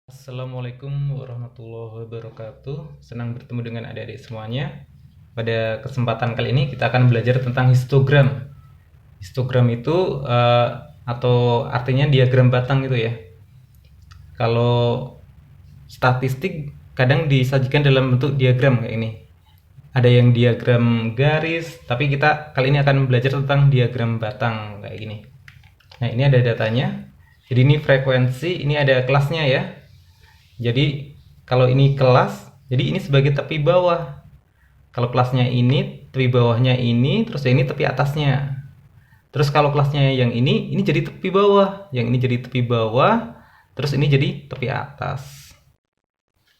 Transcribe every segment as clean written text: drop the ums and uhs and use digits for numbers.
Assalamualaikum warahmatullahi wabarakatuh. Senang bertemu dengan adik-adik semuanya. Pada kesempatan kali ini kita akan belajar tentang histogram. Histogram itu atau artinya diagram batang gitu ya. Kalau statistik kadang disajikan dalam bentuk diagram kayak ini. Ada yang diagram garis, tapi kita kali ini akan belajar tentang diagram batang kayak gini. Nah, ini ada datanya. Jadi ini frekuensi, ini ada kelasnya ya. Jadi kalau ini kelas, jadi ini sebagai tepi bawah. Kalau kelasnya ini, tepi bawahnya ini, terus ini tepi atasnya. Terus kalau kelasnya yang ini jadi tepi bawah, yang ini jadi tepi bawah, terus ini jadi tepi atas.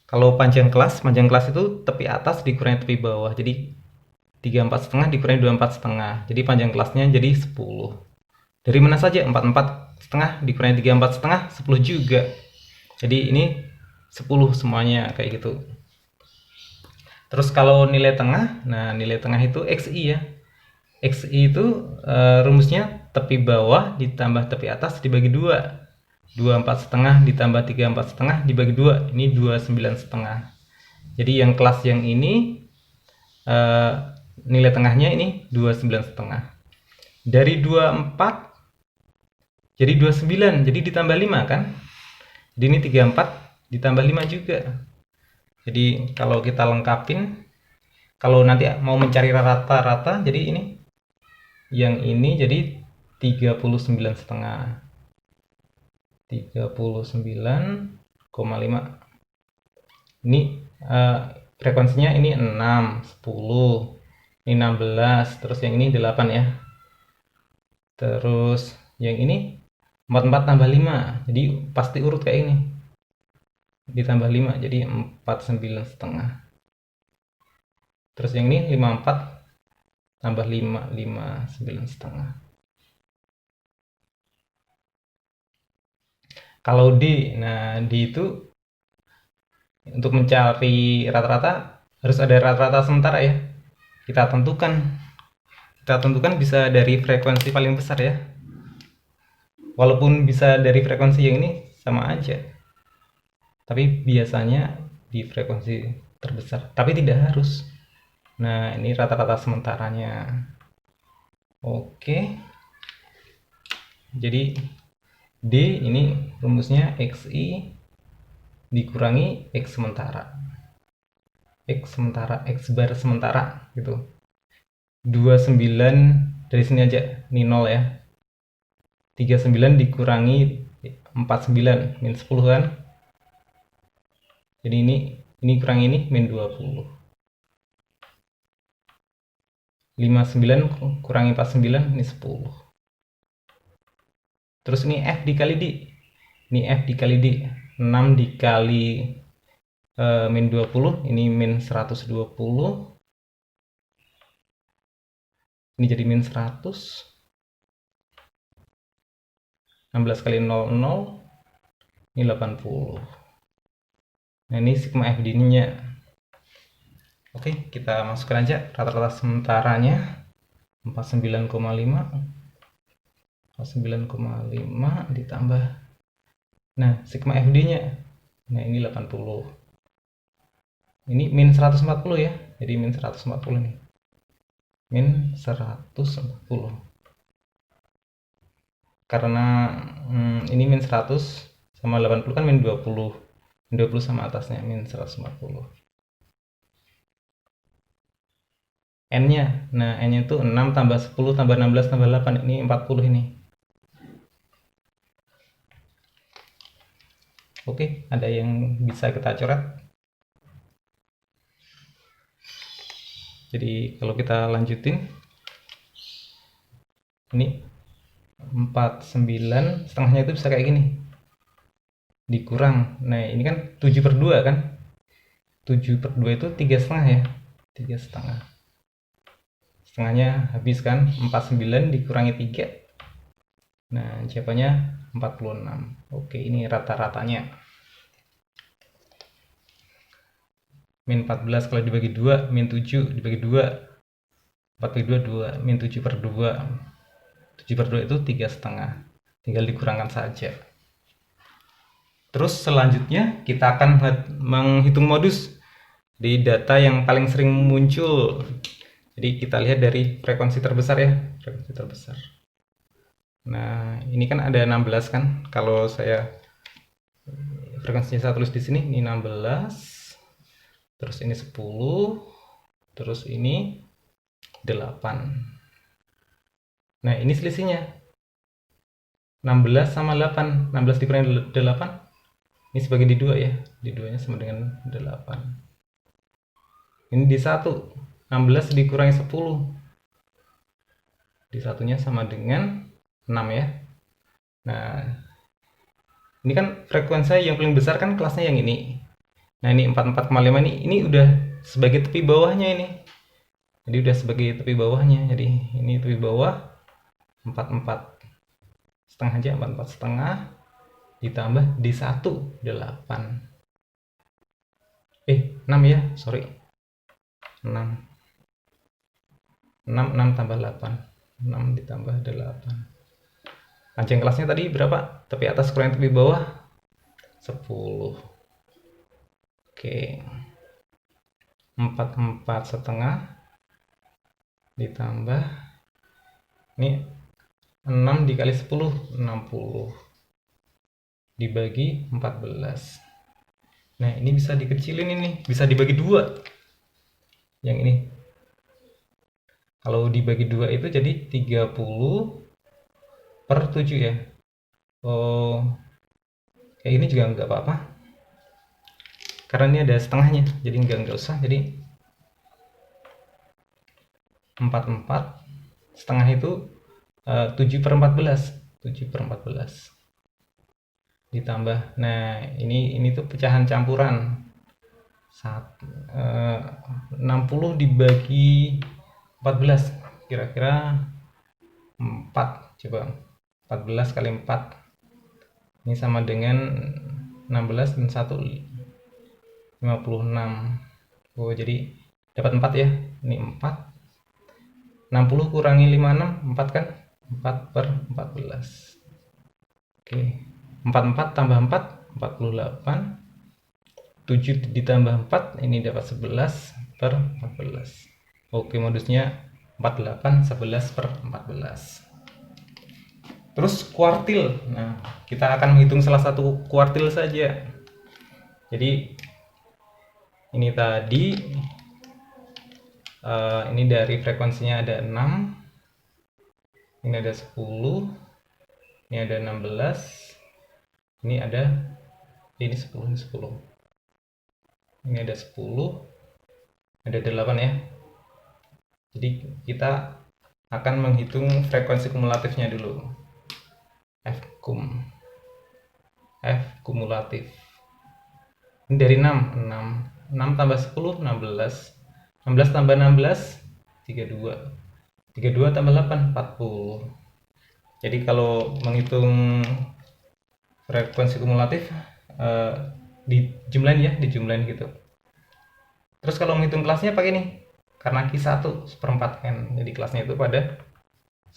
Kalau panjang kelas itu tepi atas dikurangi tepi bawah. Jadi 34,5 dikurangi 24,5. Jadi panjang kelasnya jadi 10. Dari mana saja? 44,5 dikurangi 34,5, 10 juga. Jadi ini 10 semuanya kayak gitu. Terus kalau nilai tengah, nah nilai tengah itu XI ya. XI itu rumusnya tepi bawah ditambah tepi atas dibagi 2. 24,5 ditambah 34,5 dibagi 2. Ini 29,5. Jadi yang kelas yang ini nilai tengahnya ini 29,5. Dari 24 jadi 29, jadi ditambah 5 kan? Jadi ini 34 ditambah 5 juga. Jadi kalau kita lengkapin, kalau nanti mau mencari rata-rata, jadi ini yang ini jadi 39,5. 39,5. Ini frekuensinya ini 6, 10, ini 16, terus yang ini 8 ya. Terus yang ini 44 tambah 5. Jadi pasti urut kayak ini. Ditambah 5 jadi 49,5. Terus yang ini 54 tambah 5, 59,5. Kalau nah D itu untuk mencari rata-rata harus ada rata-rata sementara ya. Kita tentukan bisa dari frekuensi paling besar ya. Walaupun bisa dari frekuensi yang ini sama aja. Tapi biasanya di frekuensi terbesar. Tapi tidak harus. Nah, ini rata-rata sementaranya. Oke. Jadi D ini rumusnya XI dikurangi X sementara. X sementara, X bar sementara gitu. 29 dari sini aja, ini 0 ya. 39 dikurangi 49, min 10 kan. Jadi ini kurang ini, min 20. 59 kurangi 49, ini 10. Terus ini F dikali D. Ini F dikali D. 6 dikali min 20, ini min 120. Ini jadi min 100. 16 kali 0, 0. Ini 80. Nah, ini sigma FD-nya. Oke, kita masukkan aja rata-rata sementaranya. 49,5. 49,5 ditambah. Nah, sigma FD-nya. Nah, ini 80. Ini min 140 ya. Jadi min 140 nih. Min 140. Karena ini min 100 sama 80 kan min 20. Min 20 sama atasnya min 140. N-nya. Nah, N-nya itu 6 tambah 10 tambah 16 tambah 8. Ini 40 ini. Oke, ada yang bisa kita coret. Jadi kalau kita lanjutin, ini 49 setengahnya itu bisa kayak gini. Dikurang. Nah, ini kan 7/2 kan. 7/2 itu 3,5 ya. 3,5. Setengahnya habis kan. 49 dikurangi 3. Nah, jawabannya 46. Oke, ini rata-ratanya. Min 14 kalau dibagi 2, min 7 dibagi 2. 4 bagi 2, 2. Min 7/2. 7/2 itu 3,5. Tinggal dikurangkan saja. Terus selanjutnya kita akan menghitung modus di data yang paling sering muncul. Jadi kita lihat dari frekuensi terbesar ya, frekuensi terbesar. Nah, ini kan ada 16 kan. Kalau saya frekuensinya saya tulis di sini, ini 16. Terus ini 10. Terus ini 8. Nah, ini selisihnya. 16 sama 8. 16 dikurangi 8. Ini sebagian di 2 ya. Di 2-nya sama dengan 8. Ini di 1. 16 dikurangi 10. Di satunya sama dengan 6 ya. Nah, ini kan frekuensi yang paling besar kan kelasnya yang ini. Nah, ini 44,5 ini udah sebagai tepi bawahnya ini. Jadi udah sebagai tepi bawahnya. Jadi ini tepi bawah 44 setengah aja, 44 setengah ditambah di 1 8. 6 ya, sorry. 6 tambah 8. 6 ditambah 8. Panjang kelasnya tadi berapa? Tepi atas kurang tepi bawah 10. Oke. 44 setengah ditambah ini 6 dikali 10, 60 dibagi 14. Nah, ini bisa dikecilin, ini bisa dibagi 2 yang ini. Kalau dibagi 2 itu jadi 30 per 7 ya. Oh, kayak ini juga nggak apa-apa karena ini ada setengahnya, jadi nggak usah. Jadi 44 setengah itu 7 per 14. 7 per 14 ditambah, nah ini tuh pecahan campuran. 60 dibagi 14 kira-kira 4. Coba 14 kali 4 ini sama dengan 16 dan 1 56. Oh, jadi dapat 4 ya. Ini 4. 60 kurangi 56, 4 kan? 4 per 14. Oke. 44 tambah 4, 48. 7 ditambah 4, ini dapat 11 per 14. Oke, modusnya 48, 11 per 14. Terus kuartil. Nah, kita akan menghitung salah satu kuartil saja. Jadi ini tadi ini dari frekuensinya ada 6, ini ada 10, ini ada 16, ini ada ini 10, ini 10, ini ada 10, ada 8 ya. Jadi kita akan menghitung frekuensi kumulatifnya dulu. F kumulatif. Ini dari 6 tambah 10, 16. 16 tambah 16, 32. 32 tambah 8, 40. Jadi kalau menghitung frekuensi kumulatif dijumlahin gitu. Terus kalau menghitung kelasnya pakai nih, karena Q1 1/4 N, jadi kelasnya itu pada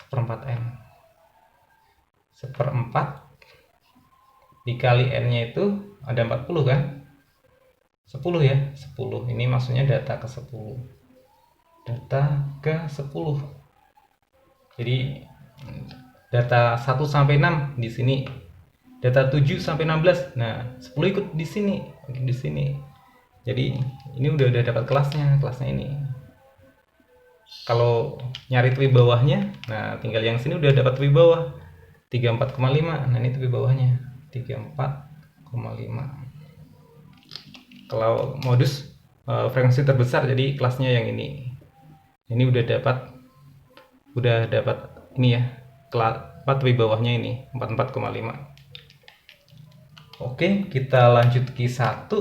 1/4 N. 1/4 dikali N-nya itu ada 40 kan? 10 ya, 10. Ini maksudnya data ke 10. Data ke 10. Jadi data 1 sampai 6 di sini. Data 7 sampai 16. Nah, 10 ikut di sini, di sini. Jadi ini udah dapat kelasnya ini. Kalau nyari tepi bawahnya, nah tinggal yang sini udah dapat tepi bawah 34,5. Nah, ini tepi bawahnya 34,5. Kalau modus frekuensi terbesar, jadi kelasnya yang ini. Ini udah dapat ini ya, tepi bawahnya ini 44,5. Oke, kita lanjut Q1.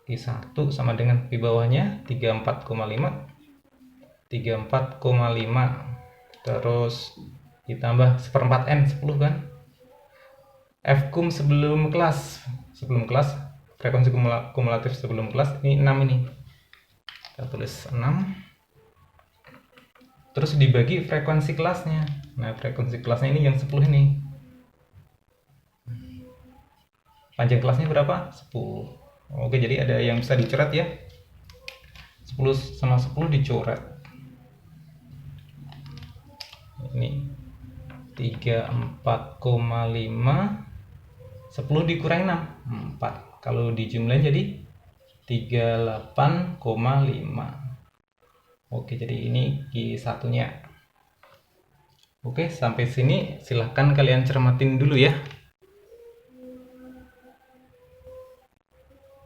Q1 sama dengan tepi bawahnya 34,5. 34,5 terus ditambah 1/4 N, 10 kan. Fkum sebelum kelas frekuensi kumulatif sebelum kelas ini 6 ini. Kita tulis 6. Terus dibagi frekuensi kelasnya. Nah, frekuensi kelasnya ini yang 10 ini. Panjang kelasnya berapa? 10. Oke, jadi ada yang bisa dicoret ya. 10 sama 10 dicoret. Ini 34,5, 10 dikurangi 6, 4. Kalau dijumlahin jadi 38,5. Oke, jadi ini Q1-nya. Oke, sampai sini silahkan kalian cermatin dulu ya.